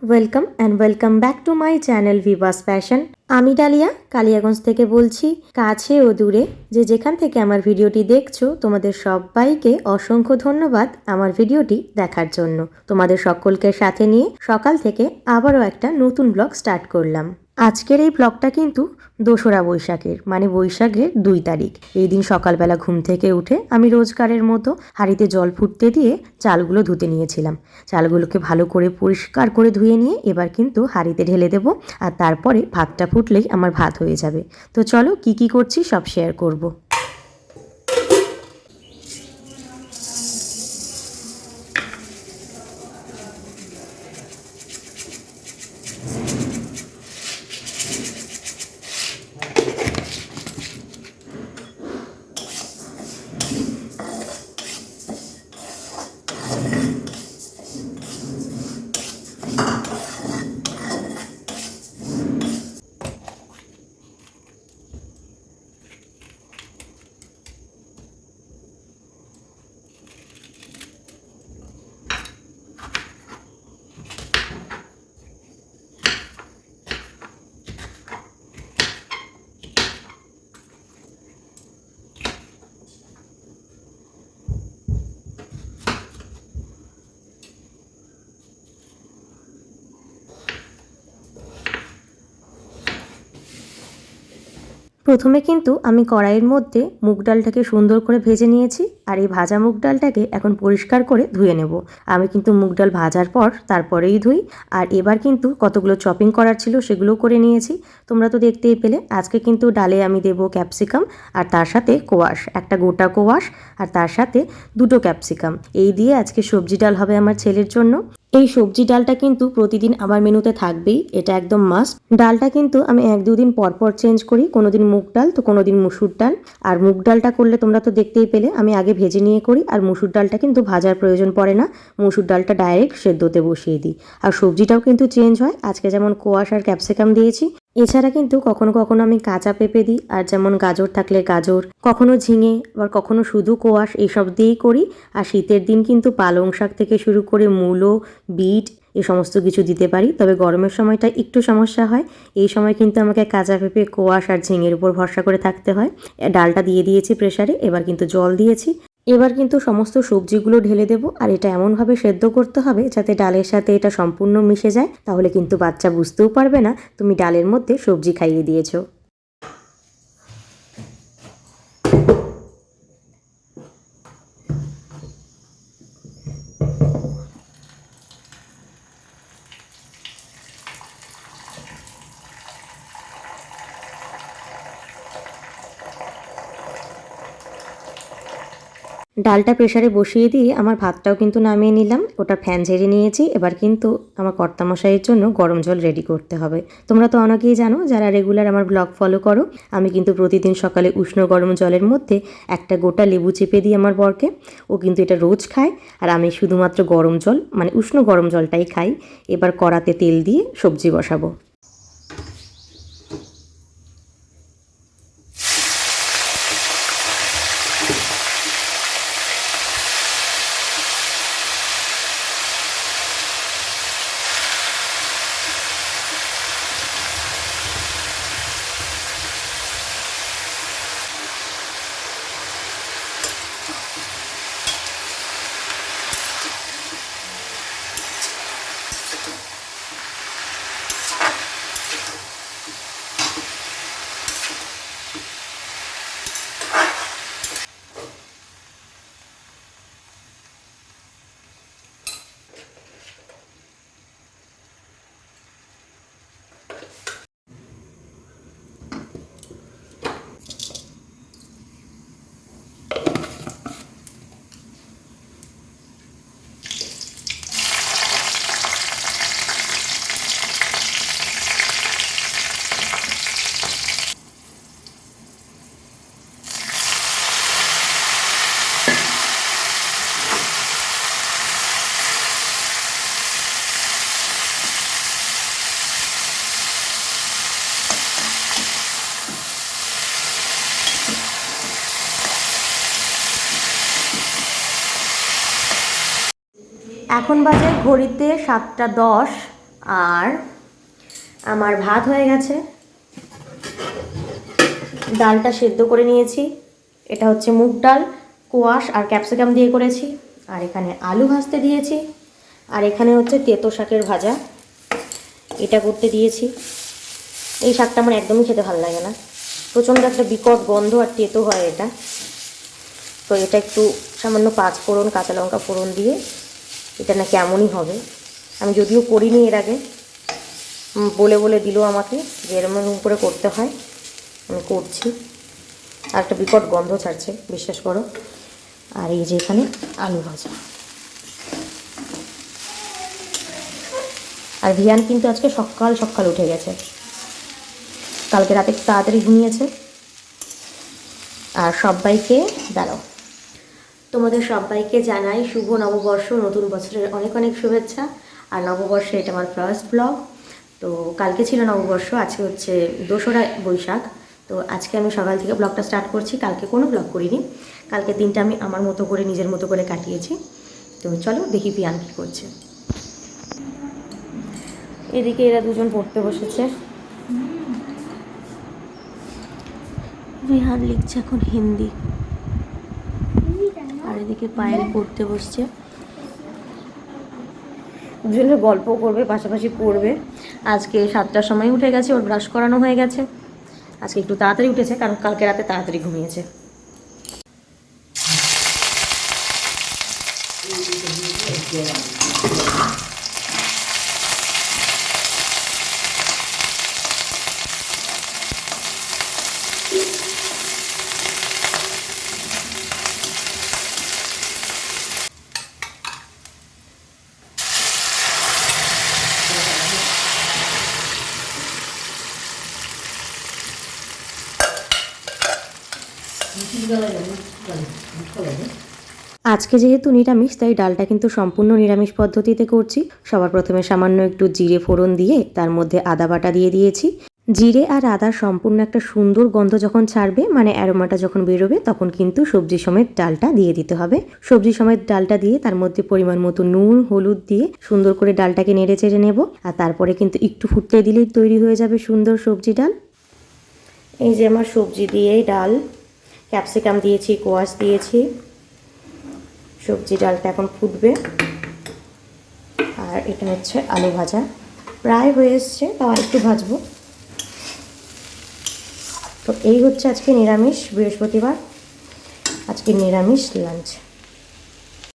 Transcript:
Welcome and welcome back to my channel Vivas fashion. আমি dahlia Kaliaganj থেকে বলছি। কাছে ও দূরে যে যেখান থেকে আমার ভিডিওটি দেখছো তোমাদের সবাইকে অসংখ্য ধন্যবাদ আমার ভিডিওটি দেখার জন্য। তোমাদের সকলকে সাথে নিয়ে সকাল থেকে আবারও একটা নতুন ব্লগ স্টার্ট করলাম। আজকের এই ব্লগটা কিন্তু 2রা বৈশাখের, মানে বৈশাখের 2 তারিখ। এই দিন সকালবেলা ঘুম থেকে উঠে আমি রোজকারের মতো হাঁড়িতে জল ফুটতে দিয়ে চালগুলো ধুতে নিয়েছিলাম। চালগুলোকে ভালো করে পরিষ্কার করে ধুয়ে নিয়ে এবার কিন্তু হাঁড়িতে ঢেলে দেবো, আর তারপরে ভাতটা ফুটলেই আমার ভাত হয়ে যাবে। তো চলো কি করছি সব শেয়ার করব। প্রথমে কিন্তু আমি কড়াইয়ের মধ্যে মুগ ডালটাকে সুন্দর করে ভেজে নিয়েছি, আর এই ভাজা মুগ ডালটাকে এখন পরিষ্কার করে ধুয়ে নেব। আমি কিন্তু মুগ ডাল ভাজার পর তারপরেই ধুই। আর এবার কিন্তু কতগুলো চপিং করার ছিল সেগুলো করে নিয়েছি, তোমরা তো দেখতেই পেলে। আজকে কিন্তু ডালে আমি দেব ক্যাপসিকাম, আর তার সাথে কোয়াশ, একটা গোটা কোয়াশ, আর তার সাথে 2টো ক্যাপসিকাম। এই দিয়ে আজকে সবজি ডাল হবে আমার ছেলের জন্য। এই সবজি ডালটা কিন্তু প্রতিদিন আমার মেনুতে থাকবেই, এটা একদম মাস্ট। ডালটা কিন্তু আমি 1-2 দিন পর পর চেঞ্জ করি, কোনোদিন মুগ ডাল তো কোনোদিন মুসুর ডাল। আর মুগ ডালটা করলে তোমরা তো দেখতেই পেলে আমি আগে ভেজে নিয়ে করি, আর মুসুর ডালটা কিন্তু ভাজার প্রয়োজন পড়ে না, মুসুর ডালটা ডাইরেক্ট সেদ্ধতে বসিয়ে দিই। আর সবজিটাও কিন্তু চেঞ্জ হয়, আজকে যেমন কোয়াশ আর ক্যাপসিকাম দিয়েছি। এছাড়া কিন্তু কখনো কখনো আমি কাঁচা পেঁপে দিই, আর যেমন গাজর থাকলে গাজর, কখনো ঝিঙে, আবার কখনো শুধু কোয়াশ, এসব দিয়েই করি। আর শীতের দিন কিন্তু পালং শাক থেকে শুরু করে মূলো, বিট, এ সমস্ত কিছু দিতে পারি। তবে গরমের সময়টা একটু সমস্যা হয়, এই সময় কিন্তু আমাকে কাঁচা পেঁপে, কোয়াশ আর ঝিঙের উপর ভরসা করে থাকতে হয়। ডালটা দিয়ে দিয়েছি প্রেসারে, এবার কিন্তু জল দিয়েছি। এবার কিন্তু সমস্ত সবজিগুলো ঢেলে দেবো, আর এটা এমনভাবে সেদ্ধ করতে হবে যাতে ডালের সাথে এটা সম্পূর্ণ মিশে যায়, তাহলে কিন্তু বাচ্চা বুঝতেও পারবে না তুমি ডালের মধ্যে সবজি খাইয়ে দিয়েছো। ডালটা প্রেসারে বসিয়ে দিয়ে আমার ভাতটাও কিন্তু নামিয়ে নিলাম, ওটা ফ্যান ঝেড়ে নিয়েছি। এবার কিন্তু আমার কর্তামশাইয়ের জন্য গরম জল রেডি করতে হবে। তোমরা তো অনেকেই জানো যারা রেগুলার আমার ব্লগ ফলো করো, আমি কিন্তু প্রতিদিন সকালে উষ্ণ গরম জলের মধ্যে একটা গোটা লেবু চেপে দিই আমার বরকে। ও কিন্তু এটা রোজ খায়, আর আমি শুধুমাত্র গরম জল, মানে উষ্ণ গরম জলটাই খাই। এবার কড়াতে তেল দিয়ে সবজি বসাবো। এখন বাজে ঘড়িতে 7টা 10। আর আমার ভাত হয়ে গেছে, ডালটা সেদ্ধ করে নিয়েছি। এটা হচ্ছে মুগ ডাল, কোয়াশ আর ক্যাপসিকাম দিয়ে করেছি। আর এখানে আলু ভাজতে দিয়েছি। আর এখানে হচ্ছে তেতো শাকের ভাজা, এটা করতে দিয়েছি। এই শাকটা আমার একদমই খেতে ভালো লাগে না, প্রচণ্ড একটা বিকট গন্ধ আর তেতো হয় এটা। তো এটা একটু সামান্য 5 ফোড়ন কাঁচা লঙ্কা ফোড়ন দিয়ে এটা না কেমনই হবে। আমি যদিও করিনি এর আগে, বলে বলে দিল আমাকে যে এরকম করে করতে হয়, আমি করছি। আর একটা বিকট গন্ধ ছাড়ছে, বিশ্বাস করো। আর এই যে এখানে আলু ভাজা। আর ভিয়ান কিন্তু আজকে সকাল সকাল উঠে গেছে, কালকে রাতে একটু তাড়াতাড়ি ঘুমিয়েছে। আর সবাইকে দাঁড়াও, তোমাদের সবাইকে জানাই শুভ নববর্ষ, নতুন বছরের অনেক অনেক শুভেচ্ছা। আর নববর্ষে এটা আমার ফার্স্ট ব্লগ। তো কালকে ছিল নববর্ষ, আজকে হচ্ছে 2রা বৈশাখ। তো আজকে আমি সকাল থেকে ব্লগটা স্টার্ট করছি, কালকে কোনো ব্লগ করিনি। কালকে দিনটা আমি আমার মতো করে নিজের মতো করে কাটিয়েছি। তো চলো দেখি ভিয়ান কী করছে। এদিকে এরা দুজন পড়তে বসেছে। ভিহান লিখছে এখন হিন্দি, আর এদিকে পায়েল পড়তে বসছে। দুজনে গল্প করবে, পাশাপাশি পড়বে। আজকে 7টার সময় উঠে গেছে, ওর ব্রাশ করানো হয়ে গেছে। আজকে একটু তাড়াতাড়ি উঠেছে, কারণ কালকে রাতে তাড়াতাড়ি ঘুমিয়েছে। আজকে যেহেতু নিরামিষ, তাই ডালটা কিন্তু সম্পূর্ণ নিরামিষ পদ্ধতিতে করছি। সবার প্রথমে সামান্য একটু জিরে ফোড়ন দিয়ে তার মধ্যে আদা বাটা দিয়ে দিয়েছি। জিরে আর আদার সম্পূর্ণ একটা সুন্দর গন্ধ যখন ছাড়বে, মানে অ্যারোমাটা যখন বেরোবে, তখন কিন্তু সবজি সমেত ডালটা দিয়ে দিতে হবে। সবজি সমেত ডালটা দিয়ে তার মধ্যে পরিমাণ মতো নুন হলুদ দিয়ে সুন্দর করে ডালটাকে নেড়ে চেড়ে নেব। আর তারপরে কিন্তু একটু ফুটতে দিলেই তৈরি হয়ে যাবে সুন্দর সবজি ডাল। এই যে আমার সবজি দিয়ে ডাল, ক্যাপসিকাম দিয়েছি, কোয়াশ দিয়েছি। সবজি ডালটা এখন ফুটবে। আর এটা হচ্ছে আলু ভাজা, প্রায় হয়ে এসছে, তাও একটু ভাজবো। তো এই হচ্ছে আজকে নিরামিষ, বৃহস্পতিবার, আজকে নিরামিষ লাঞ্চ।